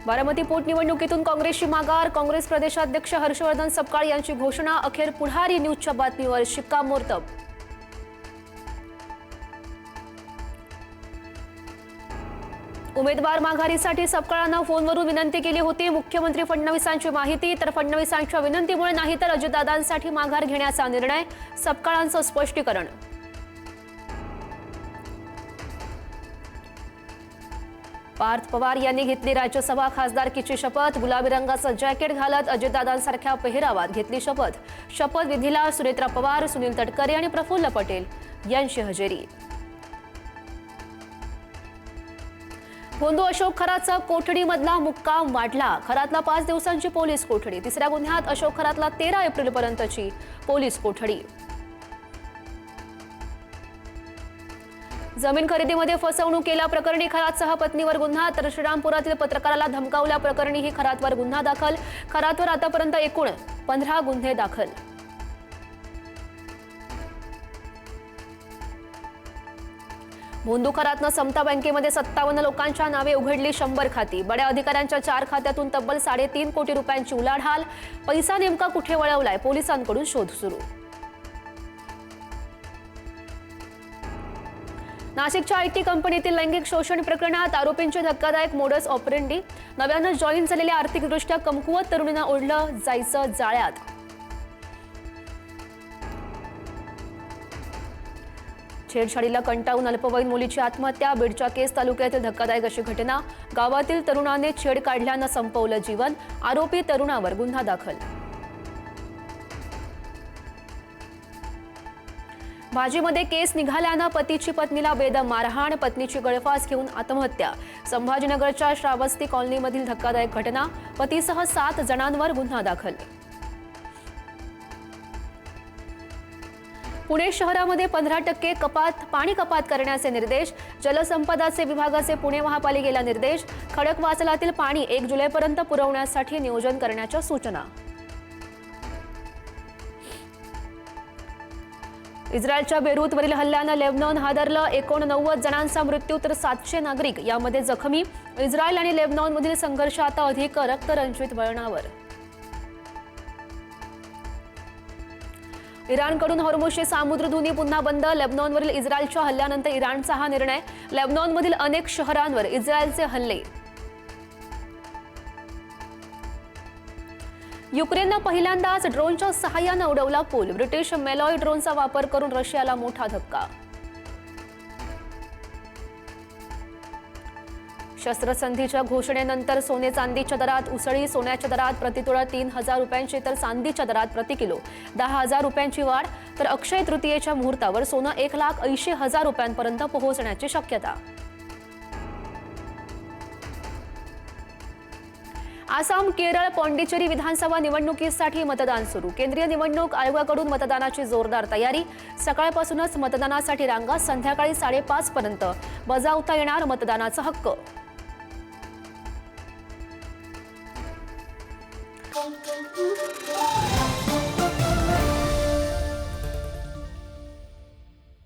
बारामती पोटनिवडणुकीतून काँग्रेसची माघार, काँग्रेस प्रदेशाध्यक्ष हर्षवर्धन सपकाळ यांची घोषणा, अखेर पुढारी न्यूजच्या बातमीवर शिक्कामोर्तब। उमेदवार माघारीसाठी सपकाळांना फोनवरून विनंती केली होती। मुख्यमंत्री फडणवीसांची माहिती, तर फडणवीसांच्या विनंतीमुळे नाही तर अजितदादांसाठी माघार घेण्याचा निर्णय, सपकाळांचं स्पष्टीकरण। पार्थ पवार यांनी घेतली राज्यसभा खासदारकीची शपथ, गुलाबी रंगाचं जॅकेट घालत अजितदादांसारख्या पेहरावात घेतली शपथ। शपथ विधीला सुनेत्रा पवार, सुनील तटकरे आणि प्रफुल्ल पटेल यांची हजेरी। भोंदू अशोक खरातचा कोठडीमधला मुक्काम वाढला, खरातला 5 दिवसांची पोलीस कोठडी, तिसऱ्या गुन्ह्यात अशोक खरातला 13 एप्रिलपर्यंतची पोलीस कोठडी। जमीन खरेदीमध्ये फसवणूक केल्याप्रकरणी खरातसह पत्नीवर गुन्हा, तर श्रीरामपुरातील पत्रकाराला धमकावल्याप्रकरणीही खरातवर गुन्हा दाखल। खरातवर आतापर्यंत एकूण 15 गुन्हे दाखल। भोंदू खरातनं समता बँकेमध्ये 57 लोकांच्या नावे उघडली 100 खाती, बड्या अधिकाऱ्यांच्या 4 खात्यातून तब्बल 3.5 कोटी रुपयांची उलाढाल, पैसा नेमका कुठे वळवलाय, पोलिसांकडून शोध सुरू। नाशिकच्या आयटी कंपनीतील लैंगिक शोषण प्रकरणात आरोपींचे धक्कादायक मोडस ऑपरेंडी, नव्यानं जॉईन झालेल्या आर्थिकदृष्ट्या कमकुवत तरुणींना ओढलं जायचं जाळ्यात। छेडछाडीला कंटाळून अल्पवयीन मुलीची आत्महत्या, बीडच्या केस तालुक्यातील धक्कादायक अशी घटना, गावातील तरुणाने छेड काढल्यानं संपवलं जीवन, आरोपी तरुणावर गुन्हा दाखल। भाजीमध्ये केस निघाल्यानं पतीची पत्नीला बेदम मारहाण, पत्नीची गळफास घेऊन आत्महत्या, संभाजीनगरच्या श्रावस्ती कॉलनीमधील धक्कादायक घटना, पतीसह 7 जणांवर गुन्हा दाखल। पुणे शहरामध्ये 15% पाणी कपात करण्याचे निर्देश, जलसंपदाचे विभागाचे पुणे महापालिकेला निर्देश, खडकवासलातील पाणी 1 जुलैपर्यंत पुरवण्यासाठी नियोजन करण्याच्या सूचना। इस्रायलच्या बेरूतवरील हल्ल्यानं लेबनॉन हादरलं, 89 जणांचा मृत्यू तर 700 नागरिक यामध्ये जखमी, इस्रायल आणि लेबनॉनमधील संघर्ष आता अधिक रक्तरंजित वळणावर। इराणकडून हॉर्मुझची सामुद्रधुनी पुन्हा बंद, लेबनॉनवरील इस्रायलच्या हल्ल्यानंतर इराणचा हा निर्णय, लेबनॉनमधील अनेक शहरांवर इस्रायलचे हल्ले। युक्रेननं पहिल्यांदाच ड्रोनच्या सहाय्यानं उडवला पूल, ब्रिटिश मेलॉय ड्रोनचा वापर करून रशियाला मोठा धक्का। शस्त्रसंधीच्या घोषणेनंतर सोने चांदीच्या दरात उसळी, सोन्याच्या दरात प्रतितोळा 3,000 रुपयांची तर चांदीच्या दरात प्रति किलो 10,000 रुपयांची वाढ, तर अक्षय तृतीयेच्या मुहूर्तावर सोनं 1,80,000 रुपयांपर्यंत पोहोचण्याची शक्यता। आसाम, केरळ, पाँडिचेरी विधानसभा निवडणुकीसाठी मतदान सुरू, केंद्रीय निवडणूक आयोगाकडून मतदानाची जोरदार तयारी, सकाळपासूनच मतदानासाठी रांगा, संध्याकाळी 5:30 पर्यंत बजावता येणार मतदानाचा हक्क।